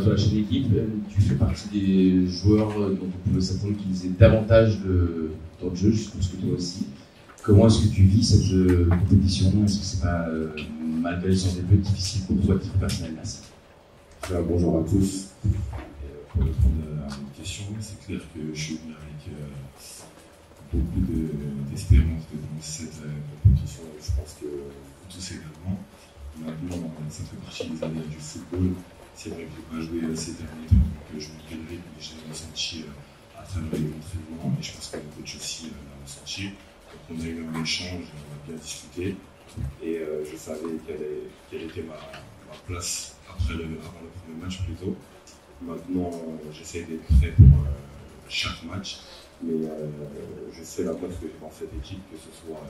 sur la chaîne équipe, tu fais partie des joueurs dont on pouvait s'attendre qu'ils aient davantage de temps de jeu, je pense que toi aussi. Comment est-ce que tu vis cette compétition? Est-ce que c'est pas, malgré les sens des peu, difficile pour toi à titre personnel? Merci. Bonjour à tous. Pour répondre à votre question, c'est clair que je suis venu avec beaucoup d'espérance dans cette compétition. Je pense que vous tous également. Maintenant, ça fait partie des années du football. C'est vrai que je n'ai pas joué ces derniers temps, donc je me plaiderai que j'ai ressenti à travers les entraînements, et je pense que le coach aussi l'a ressenti. Donc on a eu un échange, on a bien discuté, et je savais quelle était ma place avant le premier match plutôt. Maintenant, j'essaie d'être prêt pour chaque match, mais je sais la place que j'ai dans cette équipe, que ce soit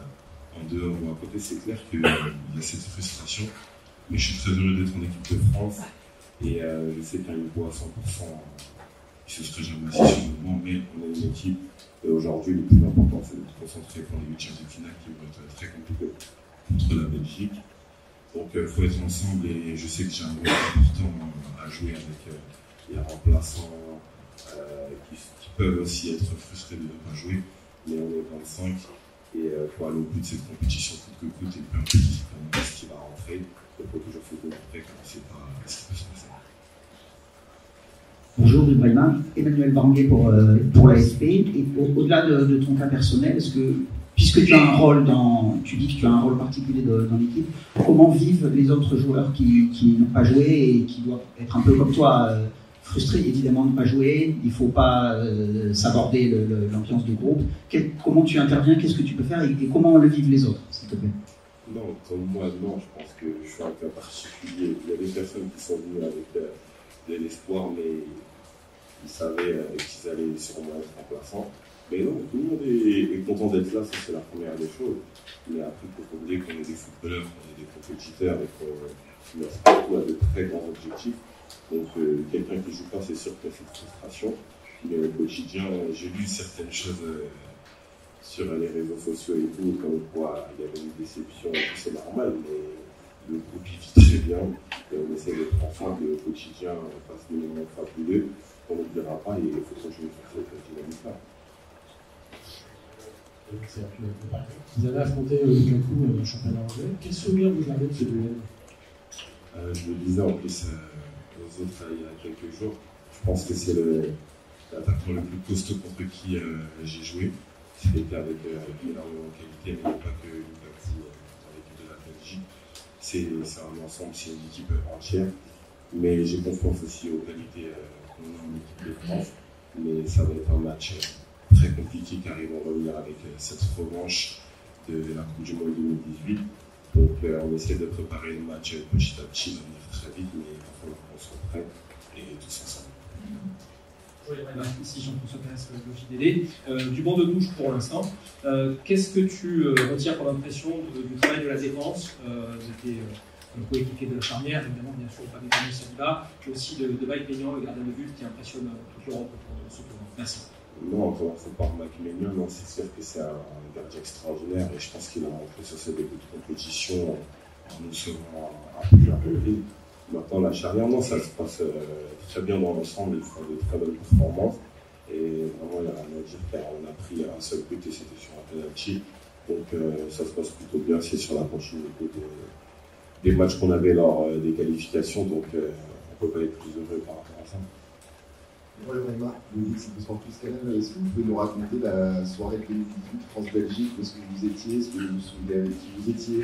en dehors ou à côté. C'est clair qu'il y a cette frustration, mais je suis très heureux d'être en équipe de France, et je sais qu'un niveau à 100%, il ne se serait jamais assis sur le banc, mais on est une équipe, et aujourd'hui le plus important c'est de se concentrer pour les huitièmes de finale qui vont être très compliqués contre la Belgique. Donc il faut être ensemble, et je sais que j'ai un rôle important à jouer avec les remplaçants qui peuvent aussi être frustrés de ne pas jouer, mais on est 25 et il faut aller au bout de cette compétition coûte que coûte, et peu importe ce qui va rentrer, il faut toujours se montrer qu'on ne sait pas ce qui peut se passer. Bonjour Ibrahima, Emmanuel Barguet pour l'ASP. Et au-delà de ton cas personnel, est-ce que, puisque tu as un rôle tu dis que tu as un rôle particulier dans l'équipe, comment vivent les autres joueurs qui n'ont pas joué et qui doivent être un peu comme toi, frustrés évidemment de ne pas jouer? Il ne faut pas s'aborder l'ambiance de groupe. Comment tu interviens? Qu'est-ce que tu peux faire, et comment le vivent les autres, s'il te plaît? Non, comme moi, non, je pense que je suis un cas particulier. Il y a des personnes qui sont venues avec de l'espoir, mais ils savaient qu'ils allaient sûrement être remplaçants. Mais non, tout le monde est content d'être là, ça c'est la première des choses. Mais après, il faut oublier qu'on est des footballeurs, qu'on est des compétiteurs, et qu'on a surtout à de très grands objectifs. Donc quelqu'un qui ne joue pas, c'est sûr qu'il y a cette frustration. Mais au quotidien, j'ai lu certaines choses sur les réseaux sociaux et tout, comme quoi il y avait une déception, c'est normal, mais le groupe il vit très bien, et on essaie d'être ensemble, et au quotidien, on passe minimum fabuleux, on n'oubliera pas, et il faut continuer sur cette dynamique-là. Vous avez affronté Lukaku au championnat anglais. Quel souvenir vous avez de ce duel? Je le disais en plus aux autres il y a quelques jours, je pense que c'est l'attaquant le plus costaud contre qui j'ai joué. C'était avec énormément de qualité, mais pas que Lukaku dans l'équipe de la Belgique. C'est un ensemble, c'est une équipe entière. Mais j'ai confiance aussi aux qualités qu'on a en équipe de France. Mais ça va être un match très compliqué, car ils vont revenir avec cette revanche de la Coupe du Monde 2018. Donc on essaie de préparer le match petit à petit, de venir très vite, mais il va falloir qu'on soit prêts et tous ensemble. Ici Jean-François Pérez de JDD. Du banc de touche pour l'instant. Qu'est-ce que tu retires comme impression du travail de la défense? Vous étiez le coéquipier de la charnière, évidemment, bien sûr, pas d'évidemment celui-là, mais aussi de Mike Maignan, le gardien de but qui impressionne toute l'Europe pour ce tournoi. Merci. Non, on commence par Mike Maignan, non, c'est sûr que c'est un gardien extraordinaire, et je pense qu'il a montré sur ses débuts de compétition en nous sauvant à plusieurs reprises. Maintenant, la charnière, non, ça se passe très bien dans l'ensemble, ils font de très bonnes performances, et vraiment, il n'y a rien à dire, car on a pris un seul but et c'était sur un penalty, donc ça se passe plutôt bien, c'est sur la continuité des matchs qu'on avait lors des qualifications, donc on ne peut pas être plus heureux par rapport à ça. Bonjour Emma, c'est Sport Plus Canal. Est-ce que vous pouvez nous raconter la soirée de 2018 France-Belgique? Où est-ce que vous étiez? Est-ce que vous vous souvenez avec qui vous étiez?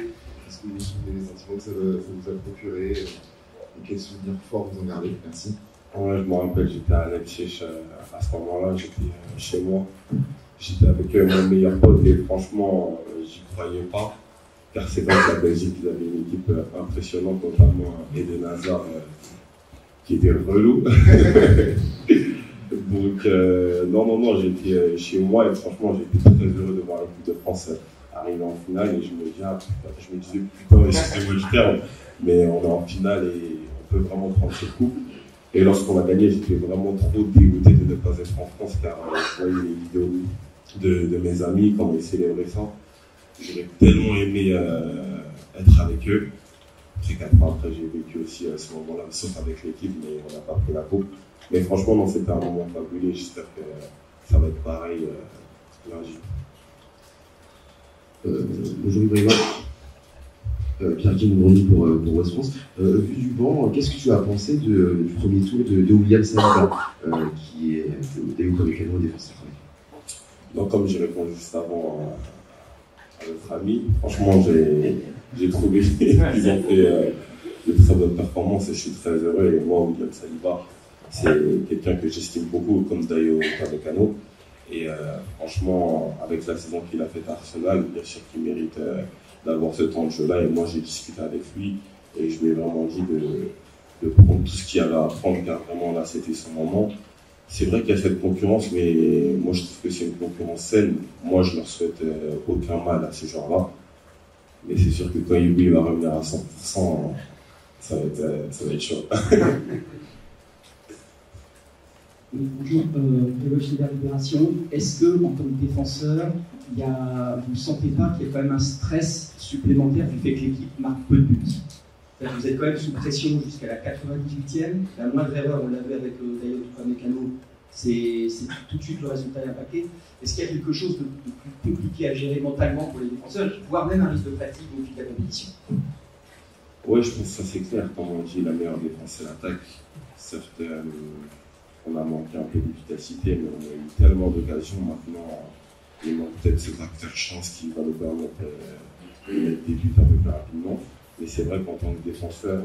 Est-ce que vous vous souvenez des sentiments que ça vous a procuré? Et quels souvenirs forts vous en gardez? Merci. Ouais, je me rappelle, j'étais à Leipzig à ce moment-là, j'étais chez moi. J'étais avec mon meilleur pote, et franchement, j'y croyais pas. Car c'est vrai que la Belgique, ils avaient une équipe impressionnante, notamment Eden Hazard, qui était relou. Donc, non, j'étais chez moi, et franchement, j'étais très heureux de voir l'équipe de France arriver en finale, et je me disais, putain, excusez-moi du terme, mais on est en finale et on peut vraiment prendre cette coupe. Et lorsqu'on a gagné, j'étais vraiment trop dégoûté de ne pas être en France, car je voyais les vidéos de mes amis, comment ils célébraient ça. J'aurais tellement aimé être avec eux. Après 4 ans après, j'ai vécu aussi à ce moment-là, sauf avec l'équipe, mais on n'a pas pris la coupe. Mais franchement, non, c'était un moment fabuleux. J'espère que ça va être pareil lundi. Bonjour Ibrahima. Pierre-Kim Bruni pour West France. Vu du banc, qu'est-ce que tu as pensé du premier tour de William Saliba, qui est Dayo Upamecano défenseur? Donc, comme j'ai répondu juste avant à notre ami, franchement, j'ai trouvé qu'ils ont fait de très bonnes performances et je suis très heureux. Et moi, William Saliba, c'est quelqu'un que j'estime beaucoup, comme Dayo Upamecano. Et franchement, avec la saison qu'il a faite à Arsenal, bien sûr qu'il mérite d'avoir ce temps de jeu-là. Et moi, j'ai discuté avec lui et je lui ai vraiment dit de prendre tout ce qu'il y avait à prendre, car vraiment là, c'était son moment. C'est vrai qu'il y a cette concurrence, mais moi, je trouve que c'est une concurrence saine. Moi, je ne leur souhaite aucun mal à ces gens-là. Mais c'est sûr que quand Ibu va revenir à 100%, ça va être chaud. Bonjour, Éloge de la Libération. Est-ce que, en tant que défenseur, vous ne sentez pas qu'il y a quand même un stress supplémentaire du fait que l'équipe marque peu de buts? Vous êtes quand même sous pression jusqu'à la 98e. La moindre erreur, on l'a vu avec Dayo Upamecano, c'est tout de suite le résultat est impacté. Est-ce qu'il y a quelque chose de plus compliqué à gérer mentalement pour les défenseurs, voire même un risque de fatigue au fil de la compétition? Oui, je pense que ça c'est clair. Comme on dit, la meilleure défense c'est l'attaque. Certes, on a manqué un peu d'efficacité, mais on a eu tellement d'occasions maintenant. Il manque peut-être ce facteur chance qui va nous permettre de mettre des buts un peu plus rapidement. Mais c'est vrai qu'en tant que défenseur,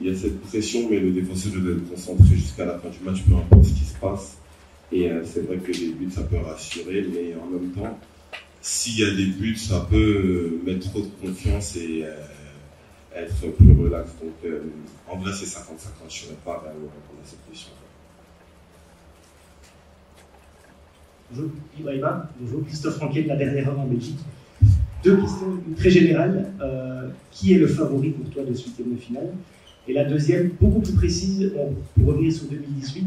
il y a cette pression, mais le défenseur doit être concentré jusqu'à la fin du match, peu importe ce qui se passe. Et c'est vrai que les buts, ça peut rassurer, mais en même temps, s'il y a des buts, ça peut mettre trop de confiance et être plus relax. Donc, en vrai, c'est 50-50, je ne saurais pas réellement répondre à cette question. Bonjour Ibrahima, bonjour Christophe Ranquet de La Dernière Heure en Belgique. Deux questions, une très générale. Qui est le favori pour toi de ce huitième de finale? Et la deuxième, beaucoup plus précise, pour revenir sur 2018,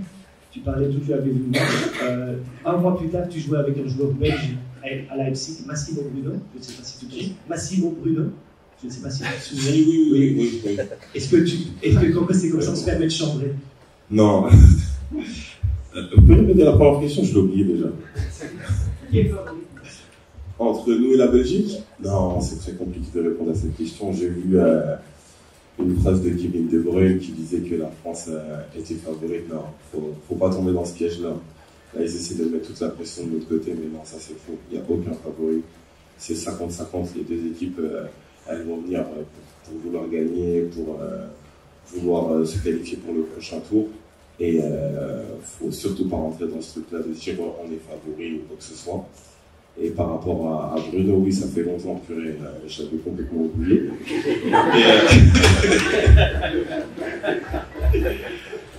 tu parlais tout, tu avais vu le match. Un mois plus tard, tu jouais avec un joueur belge à Leipzig, Massimo Bruno. Je ne sais pas si tu connais. Massimo Bruno. Je ne sais pas si tu te souviens. Oui. Est-ce que quand c'est comme ça, on se permet de chambrer? Non. Vous pouvez répéter la première question, je l'ai oublié déjà. Qui est le favori? Entre nous et la Belgique? Non, c'est très compliqué de répondre à cette question. J'ai vu une phrase de Kevin De Bruyne qui disait que la France était favorite. Non, faut pas tomber dans ce piège-là. Là, ils essaient de mettre toute la pression de l'autre côté, mais non, ça c'est faux. Il n'y a aucun favori. C'est 50-50. Les deux équipes, elles vont venir pour vouloir gagner, pour vouloir se qualifier pour le prochain tour. Et faut surtout pas rentrer dans ce truc-là de dire on est favori ou quoi que ce soit. Et par rapport à Bruno, oui, ça fait longtemps que j'avais complètement oublié.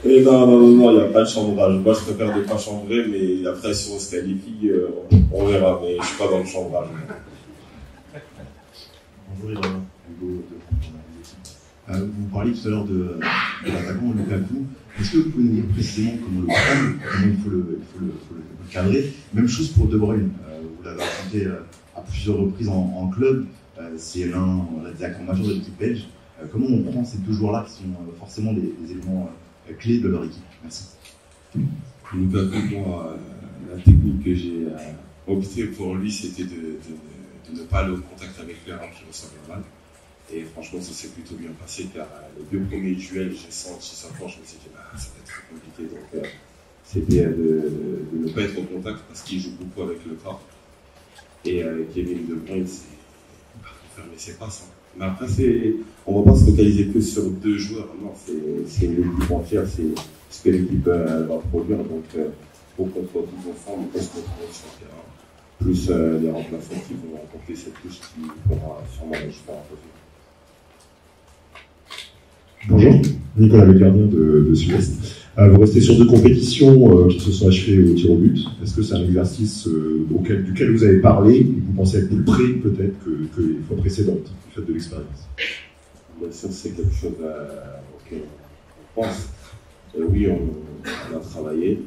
Et non, il n'y a pas de chambrage. Moi, je préfère ne pas chambrer, mais après, si on se qualifie, on verra. Mais je ne suis pas dans le chambrage. Bonjour Ibrahima, Hugo de vous parliez tout à l'heure de l'attaquant Lukaku. Est-ce que vous pouvez nous dire précisément comment le prendre, comment il faut le cadrer? Même chose pour De Bruyne. Vous l'avez affronté à plusieurs reprises en club. C'est l'un des acteurs majeurs de l'équipe belge. Comment on prend ces deux joueurs-là qui sont forcément des éléments clés de leur équipe? Merci. Lukaku, moi, la technique que j'ai optée pour lui, c'était de ne pas aller au contact avec l'air qui reçoit mal. Et franchement, ça s'est plutôt bien passé, car les deux premiers duels, j'ai senti ça fort, je me suis dit, ça va être très compliqué. Donc, c'était de ne pas être au contact, parce qu'il joue beaucoup avec le corps. Et Kevin De Bruyne, il va fermer ses passes. Hein. Mais après, on ne va pas se focaliser que sur deux joueurs. Non, c'est l'équipe entière, c'est ce que l'équipe va produire. Donc, il faut qu'on soit tous ensemble, qu'on se retrouve sur le terrain. Plus les remplaçants qui vont remporter cette touche qui pourra sûrement ajouter un peu. Bonjour, Nicolas Le Gardien de Sud-Est. Vous restez sur deux compétitions qui se sont achevées au tir au but. Est-ce que c'est un exercice duquel vous avez parlé et que vous pensez être plus près peut-être que les fois précédentes, du fait de l'expérience? Bien sûr, c'est quelque chose auquel on pense. Oui, on a travaillé,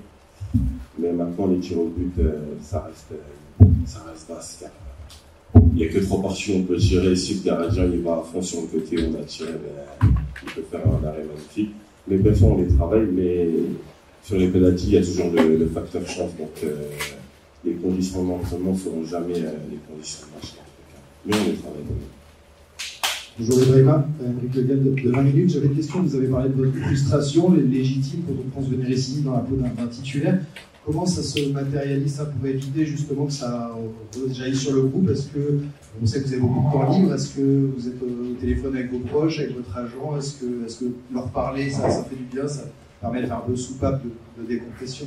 mais maintenant les tirs au but, ça reste vaste. il n'y a que 3 parties où on peut tirer. Si le gardien il va à fond sur le côté où on a tiré, il peut faire un arrêt magnifique. Les personnes, on les travaille, mais sur les pénaltys, il y a toujours le facteur chance. Donc, les conditions d'entraînement ne seront jamais les conditions de match. Mais on les travaille quand même. Bonjour Ibrahima, Henrik Le Guen de 20 minutes. J'avais une question, vous avez parlé de votre frustration légitime quand on pense venir ici dans la peau d'un titulaire. Comment ça se matérialise ça pour éviter justement que ça jaillisse sur le groupe? Est-ce que, on sait que vous avez beaucoup de temps libre, est-ce que vous êtes au téléphone avec vos proches, avec votre agent? Est-ce que leur parler, ça fait du bien, ça permet de faire un peu soupape de décompression?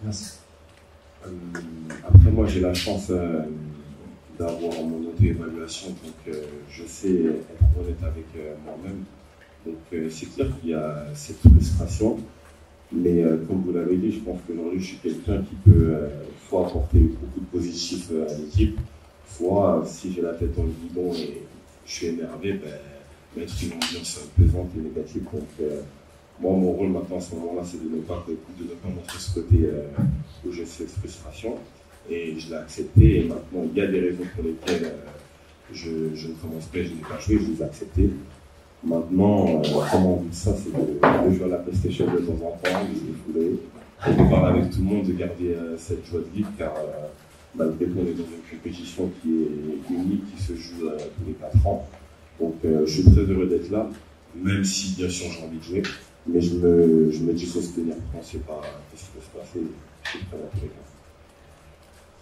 Merci. Après, moi j'ai la chance d'avoir mon auto-évaluation, donc je sais être honnête avec moi-même. Donc c'est clair qu'il y a cette frustration, mais comme vous l'avez dit, je pense qu'aujourd'hui je suis quelqu'un qui peut soit apporter beaucoup de positifs à l'équipe, soit si j'ai la tête dans le guidon et je suis énervé, mettre une ambiance pesante et négative. Donc moi mon rôle maintenant à ce moment-là, c'est de ne pas montrer ce côté où j'ai cette frustration. Et je l'ai accepté, et maintenant il y a des raisons pour lesquelles je ne commence pas, je n'ai pas joué, je les ai acceptées. Maintenant, comment on vit ça, c'est de jouer à la PlayStation de temps en temps, de se défouler, de parler avec tout le monde, de garder cette joie de vivre, car malgré tout on est dans une compétition qui est unique, qui se joue tous les 4 ans. Donc je suis très heureux d'être là, même si bien sûr j'ai envie de jouer, mais je me dis qu'il faut se tenir prêt, on ne sait pas ce qui peut se passer, je suis prêt à tous les cas.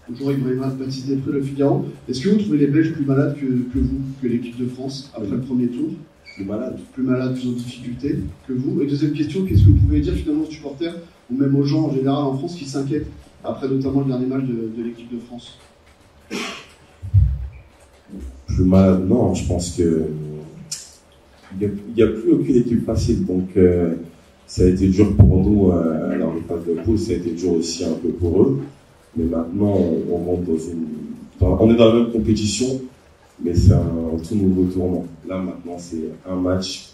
Bonjour Ibrahima, Baptiste Després, Le Figaro. Est-ce que vous trouvez les Belges plus malades que vous, que l'équipe de France, après le premier tour? Plus malades, plus en difficulté que vous. Et deuxième question, qu'est-ce que vous pouvez dire finalement aux supporters, ou même aux gens en général en France qui s'inquiètent, après notamment le dernier match de l'équipe de France? Plus malade, non, je pense que il n'y a plus aucune équipe facile, donc ça a été dur pour nous, alors les phases de poule, ça a été dur aussi un peu pour eux. Mais maintenant, on rentre on est dans la même compétition, mais c'est un tout nouveau tournant. Là, maintenant, c'est un match,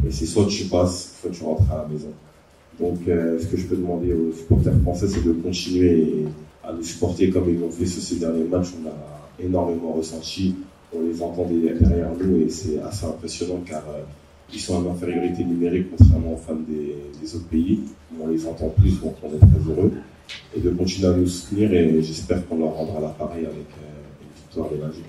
et c'est soit tu passes, soit tu rentres à la maison. Donc, ce que je peux demander aux supporters français, c'est de continuer à nous supporter comme ils l'ont fait sur ces derniers matchs. On a énormément ressenti, on les entend derrière nous, et c'est assez impressionnant, car ils sont en infériorité numérique, contrairement aux fans des autres pays. On les entend plus, donc on est très heureux. Et de continuer à nous soutenir, et j'espère qu'on leur rendra l'appareil avec une victoire de magique.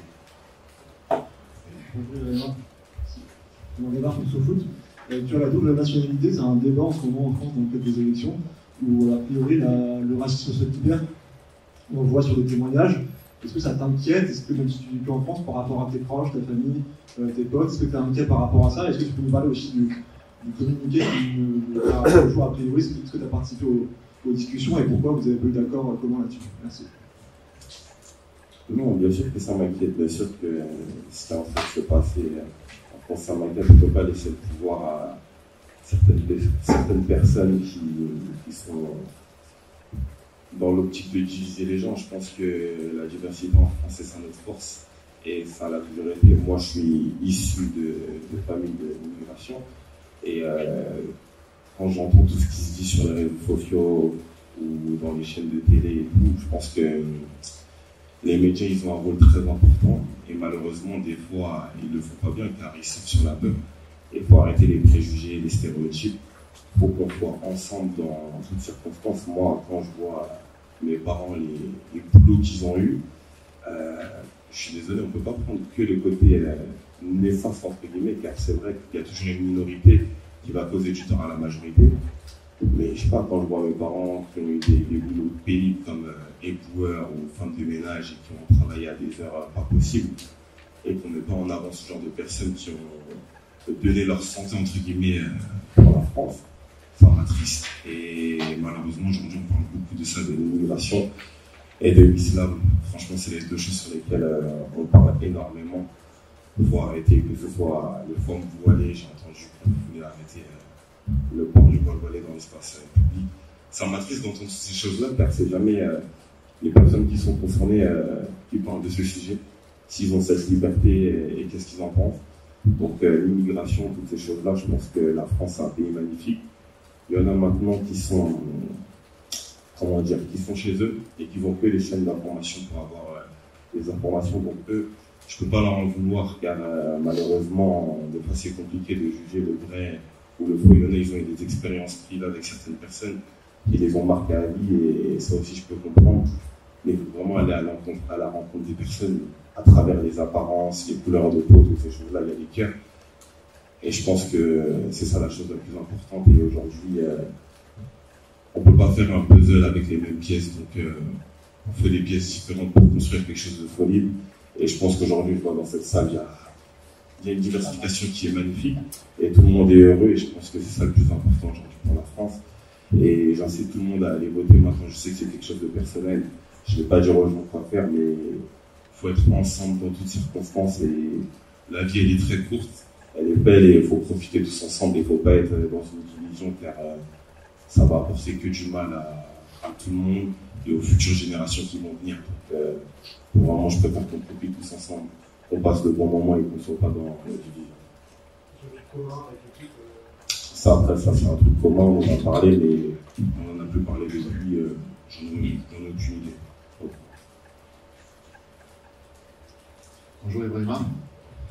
On démarre sur foot. Tu as la double nationalité, c'est un débat en ce moment en France dans le cadre des élections, où a priori le racisme se libère, on le voit sur des témoignages. Est-ce que ça t'inquiète? Est-ce que même si tu vis plus en France, par rapport à tes proches, ta famille, tes potes, est-ce que tu es inquiet par rapport à ça? Est-ce que tu peux nous parler aussi du communiqué qui a toujours a priori? Est-ce que tu as participé aux discussions et pourquoi vous avez pas eu d'accord comment là-dessus? Merci. Non, bien sûr que ça m'inquiète, bien sûr que ce qui est en train de se passer en France, ça m'inquiète. On ne peut pas laisser le pouvoir à certaines personnes qui sont dans l'optique de diviser les gens. Je pense que la diversité en France, c'est notre force, et ça l'a toujours été. Moi, je suis issu de famille d'immigration, et quand j'entends tout ce qui se dit sur les réseaux sociaux ou dans les chaînes de télé et tout, je pense que les médias, ils ont un rôle très important, et malheureusement, des fois, ils ne le font pas bien, car ils sortent sur la peur. Il faut arrêter les préjugés, les stéréotypes. Il faut qu'on soit ensemble dans toutes circonstances. Moi, quand je vois mes parents, les boulots qu'ils ont eus, je suis désolé, on ne peut pas prendre que le côté naissance, entre guillemets, car c'est vrai qu'il y a toujours une minorité qui va causer du tort à la majorité. Mais je sais pas, quand je vois mes parents qui ont eu des boulots pénibles comme éboueurs ou femmes de ménage et qui ont travaillé à des heures pas possibles, et qu'on met pas en avant ce genre de personnes qui ont donné leur santé, entre guillemets, pour la France, ça m'attriste. Et malheureusement, aujourd'hui, on parle beaucoup de ça, de l'immigration et de l'islam. Franchement, c'est les deux choses sur lesquelles on parle énormément. Il faut arrêter, que ce soit le forme voilé, j'ai entendu qu'on voulait arrêter le port du voile voilé dans l'espace public. Ça m'attriste d'entendre toutes ces choses-là, car c'est jamais les personnes qui sont concernées qui parlent de ce sujet, s'ils ont cette liberté et qu'est-ce qu'ils en pensent. Donc l'immigration, toutes ces choses-là, je pense que la France est un pays magnifique. Il y en a maintenant qui sont, comment dire, qui sont chez eux et qui vont que les chaînes d'information pour avoir les informations. Donc eux, je peux pas leur en vouloir car malheureusement, des fois c'est compliqué de juger le vrai ou le faux. Il y en a, ils ont eu des expériences privées avec certaines personnes qui les ont marquées à vie et ça aussi je peux comprendre. Mais il faut vraiment aller à la rencontre des personnes à travers les apparences, les couleurs de peau, toutes ces choses-là, il y a des cœurs. Et je pense que c'est ça la chose la plus importante. Et aujourd'hui, on ne peut pas faire un puzzle avec les mêmes pièces. Donc, on fait des pièces différentes pour construire quelque chose de solide. Et je pense qu'aujourd'hui, dans cette salle, il y a une diversification qui est magnifique. Et tout le monde est heureux. Et je pense que c'est ça le plus important aujourd'hui pour la France. Et j'incite tout le monde à aller voter. Maintenant, je sais que c'est quelque chose de personnel. Je ne vais pas dire aux gens quoi faire, mais il faut être ensemble dans toutes circonstances. Et la vie, elle est très courte. Elle est belle et il faut profiter tous ensemble. Il ne faut pas être dans une division car ça va apporter que du mal à tout le monde et aux futures générations qui vont venir. Donc, vraiment, je préfère qu'on profite tous ensemble, qu'on passe le bon moment et qu'on ne soit pas dans la division. Ça, après, ça, c'est un truc commun, on en a parlé, mais on n'en a plus parlé depuis, j'en ai aucune idée. Bonjour Ibrahima,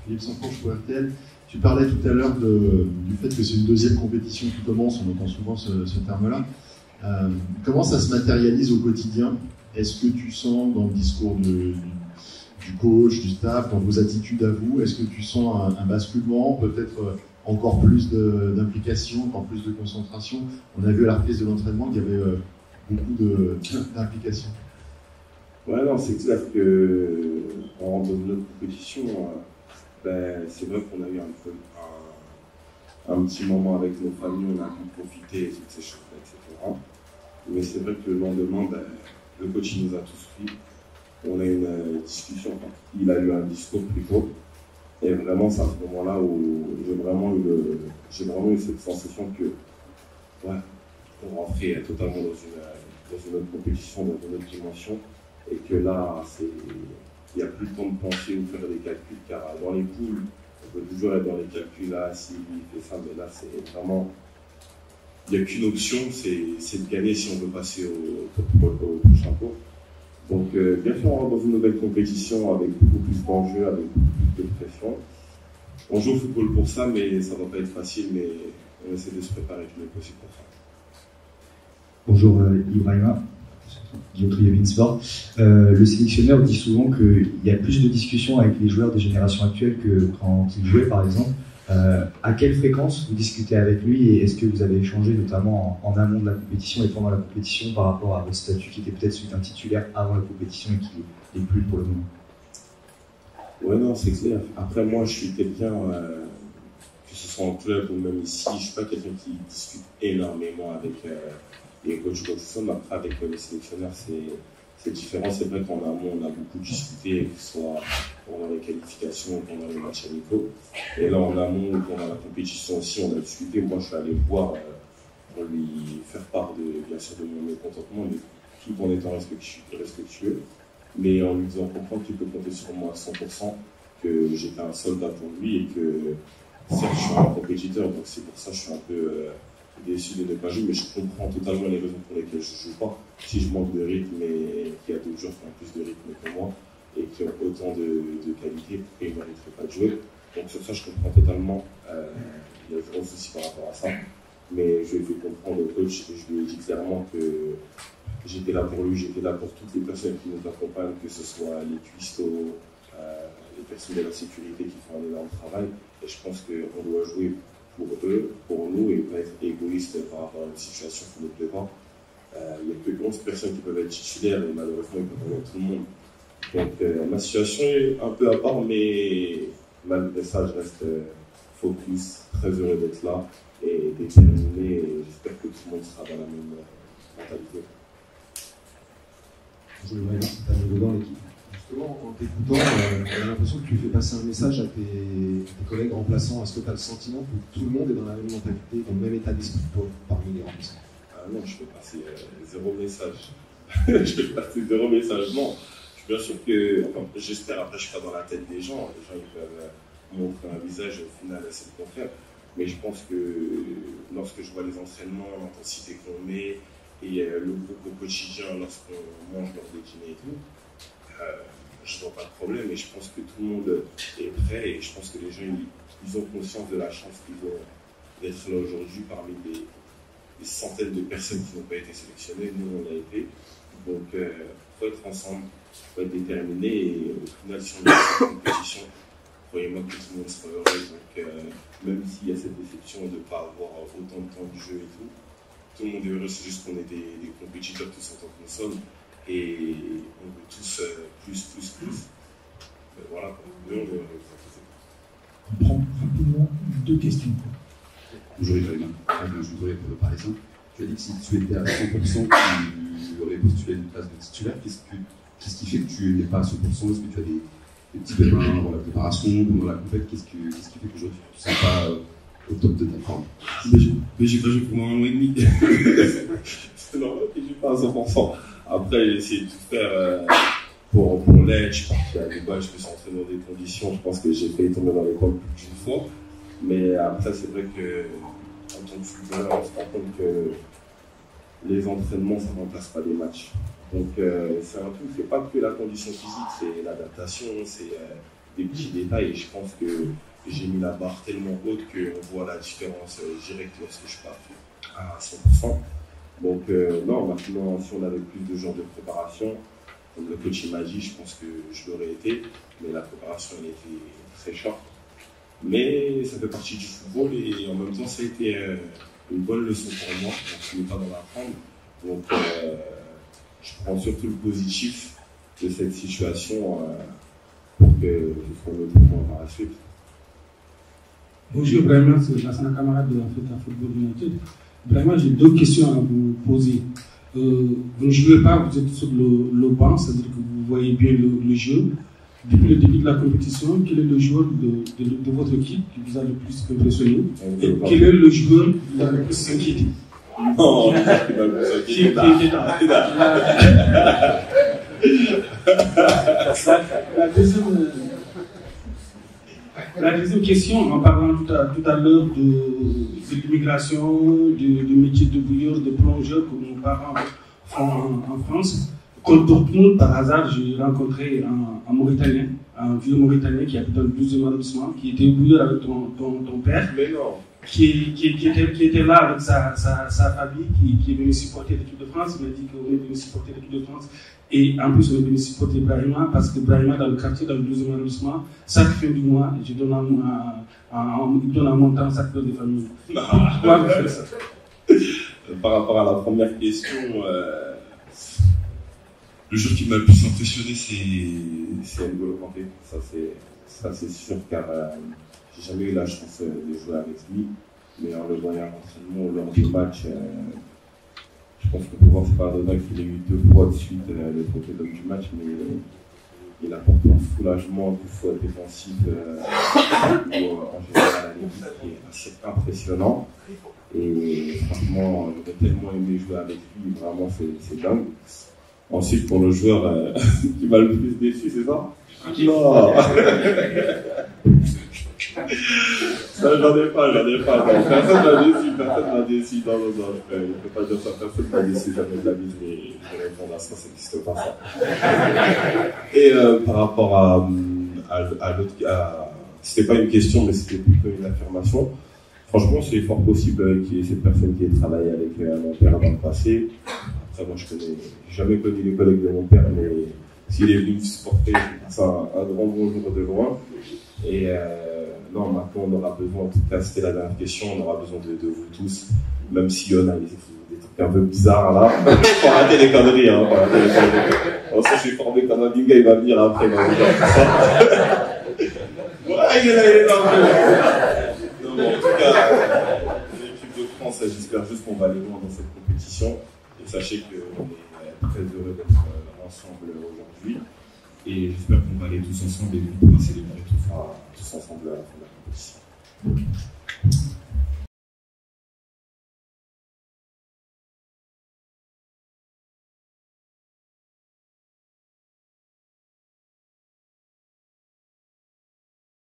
Philippe Sanfonche pour RTL. Tu parlais tout à l'heure du fait que c'est une deuxième compétition qui commence, on entend souvent ce terme-là. Comment ça se matérialise au quotidien? Est-ce que tu sens dans le discours du coach, du staff, dans vos attitudes à vous, est-ce que tu sens un basculement, peut-être encore plus d'implication, encore plus de concentration? On a vu à la reprise de l'entraînement qu'il y avait beaucoup d'implication. Ouais, non, c'est clair que en rentre dans notre compétition, c'est vrai qu'on a eu un petit moment avec nos familles, on a pu profiter, toutes ces choses-là, etc. Mais c'est vrai que le lendemain, le coach nous a tous pris. On a eu une discussion, il a eu un discours plutôt. Et vraiment, c'est à ce moment-là où j'ai vraiment eu cette sensation que, ouais, on rentrait totalement dans une autre compétition, dans une autre dimension. Et que là, il n'y a plus le temps de penser ou faire des calculs, car dans les poules, on peut toujours être dans les calculs, là, s'il fait ça, mais là, c'est vraiment, il n'y a qu'une option, c'est de gagner si on veut passer au prochain tour. Donc, bien sûr, on rentre dans une nouvelle compétition avec beaucoup plus d'enjeux, avec beaucoup plus de pression. On joue au football pour ça, mais ça ne va pas être facile, mais on essaie de se préparer le mieux possible pour ça. Bonjour Ibrahima. Guillaume Sport. Le sélectionneur dit souvent qu'il y a plus de discussions avec les joueurs des générations actuelles que quand il jouait, par exemple. À quelle fréquence vous discutez avec lui et est-ce que vous avez échangé notamment en amont de la compétition et pendant la compétition par rapport à votre statut qui était peut-être celui d'un titulaire avant la compétition et qui n'est plus pour le moment? Ouais, non, c'est clair. Après, moi, je suis quelqu'un, que ce soit en club ou même ici, je ne suis pas quelqu'un qui discute énormément avec les coachs ou quoi que ce soit, mais après, avec les sélectionneurs, c'est différent. C'est vrai qu'en amont, on a beaucoup discuté, que ce soit pendant les qualifications ou pendant les matchs amicaux. Et là, en amont, pendant la compétition aussi, on a discuté. Moi, je suis allé le voir pour lui faire part, bien sûr, de mon mécontentement, mais tout en étant respectueux, mais en lui disant comprendre qu'il peut compter sur moi à 100%, que j'étais un soldat pour lui et que, certes, je suis un compétiteur, donc c'est pour ça que je suis un peu déçu de ne pas jouer, mais je comprends totalement les raisons pour lesquelles je ne joue pas. Si je manque de rythme et qu'il y a d'autres joueurs qui ont plus de rythme que moi et qui ont autant de qualité, pourquoi ils ne mériteraient pas de jouer? Donc sur ça, je comprends totalement. Il y a zéro souci par rapport à ça. Mais je lui ai fait comprendre au coach et je lui ai dit clairement que j'étais là pour lui, j'étais là pour toutes les personnes qui nous accompagnent, que ce soit les cuistots, les personnes de la sécurité qui font un énorme travail. Et je pense qu'on doit jouer pour eux, pour nous, et pas être égoïste par rapport à une situation qui ne nous plaît pas. Il n'y a que 11 personnes qui peuvent être titulaires et malheureusement, ils peuvent avoir tout le monde. Donc ma situation est un peu à part, mais malgré ça, je reste focus, très heureux d'être là et déterminé. Et j'espère que tout le monde sera dans la même mentalité. Bonjour Ibrahima, Daniel Godin, l'équipe. Justement, en t'écoutant, on a l'impression que tu fais passer un message à tes collègues remplaçants. Est-ce que tu as le sentiment que tout le monde est dans la même mentalité, dans le même état d'esprit que toi, parmi les remplaçants? Non, je fais passer zéro message. Je fais passer zéro message, non. Je suis bien sûr que, enfin, j'espère, après je suis pas dans la tête des gens ils peuvent montrer un visage, au final c'est le contraire. Mais je pense que lorsque je vois les entraînements, l'intensité qu'on met et le groupe au quotidien lorsqu'on mange lors des dîners et tout, je vois pas de problème et je pense que tout le monde est prêt et je pense que les gens ils ont conscience de la chance qu'ils ont d'être là aujourd'hui parmi des centaines de personnes qui n'ont pas été sélectionnées. Nous, on a été. Donc, il faut être ensemble, il faut être déterminé et au final, si on a cette compétition, croyez-moi que tout le monde sera heureux. Donc, même s'il y a cette déception de ne pas avoir autant de temps du jeu et tout le monde est heureux, c'est juste qu'on est des compétiteurs tous en tant que nous sommes et on veut tous plus. Mais voilà, nous, on est heureux. On prend rapidement 2 questions. Bonjour Ibrahima, je voudrais pour le Parisien. Tu as dit que si tu étais à 100%, tu aurais postulé une place de titulaire. Qu'est-ce qui fait que tu n'es pas à 100%? Est-ce que tu as des petits pépins dans la préparation, dans la compète? Qu'est-ce qui fait qu'aujourd'hui tu ne te sens pas au top de ta forme? Mais j'ai pas joué pour 1 an et demi. C'est normal que je joue pas à 100%. Après, j'ai essayé de tout faire pour l'aide. Je suis parti à Dubaï, je me suis entraîné dans des conditions. Je pense que j'ai failli tomber dans les pommes plus d'une fois. Mais après, c'est vrai que en tant que footballeur, on se rend compte que les entraînements, ça ne remplace pas les matchs. Donc, c'est un tout. C'est pas que la condition physique, c'est l'adaptation, c'est des petits détails. Et je pense que j'ai mis la barre tellement haute qu'on voit la différence directe lorsque je pars à 100%. Donc, non, maintenant, si on avait plus de genres de préparation, comme le coach m'a dit, je pense que je l'aurais été. Mais la préparation, elle était très short. Mais ça fait partie du football et en même temps, ça a été une bonne leçon pour moi. Donc, je n'ai pas dans l'apprendre. Donc, je prends surtout le positif de cette situation pour que je sois le bon par la suite. Bonjour, Ibrahima, c'est Lassana, camarade de Africa Football United. Ibrahima, j'ai 2 questions à vous poser. Vous ne jouez pas, vous êtes sur le banc, c'est-à-dire que vous voyez bien le jeu. Depuis le début de la compétition, quel est le joueur de votre équipe qui vous a le plus impressionné? Et quel est le joueur qui vous a le plus inquiété? Non, qui était là. La deuxième question, en parlant tout à l'heure de l'immigration, du métier de bouilleur, de plongeur que nos parents font en France, contre Dortmund, par hasard, j'ai rencontré un Mauritanien, un vieux Mauritanien qui habite dans le 12e arrondissement, qui était bouilleur avec ton père. Mais non. Qui était là avec sa famille, qui est venu supporter l'équipe de France. Il m'a dit qu'on est venu supporter l'équipe de France. Et en plus, on est venu supporter Brahima, parce que Brahima, dans le quartier, dans le 12e arrondissement, chaque fin du mois, je donne il donne un montant, chaque père de famille. Par rapport à la première question, le joueur qui m'a le plus impressionné, c'est N'Golo Kanté. Ça, c'est sûr, car j'ai jamais eu la chance de jouer avec lui. Mais en le voyant à l'entraînement lors du match, je pense qu'on peut voir, c'est pas anodin qu'il ait eu 2 fois de suite le trophée d'homme du match, mais il apporte un soulagement, un fois défensif ou en général à l'équipe qui est assez impressionnant. Et franchement, j'aurais tellement aimé jouer avec lui, vraiment c'est dingue. Ensuite, pour le joueur qui m'a le plus déçu, c'est ça? Non. Ça, j'en ai pas. Non, personne m'a déçu. Non, je ne peux pas dire ça. Personne m'a déçu, jamais de la vie, mais je vais répondre à ça, ça n'existe pas ça. Et par rapport à l'autre, c'était pas une question, mais c'était plutôt une affirmation. Franchement, c'est fort possible qu'il y ait cette personne qui ait travaillé avec mon père dans le passé. Après, moi, j'ai jamais connu les collègues de mon père, mais s'il est venu me supporter, c'est un grand bonjour de loin. Et non, maintenant, on aura besoin, en tout cas, c'était la dernière question, on aura besoin de vous tous, même si on a des trucs un peu bizarres là. Faut arrêter les conneries, hein. Bon, ça, je suis formé comme un binga, il va venir après, il va me dire tout ça. Ouais, il est là. Non, mais en tout cas, l'équipe de France, j'espère juste qu'on va aller loin dans cette compétition. Et sachez qu'on est très heureux d'être ensemble aujourd'hui. Et j'espère qu'on va aller tous ensemble et qu'on pourra célébrer tous ensemble à la fin de la compétition.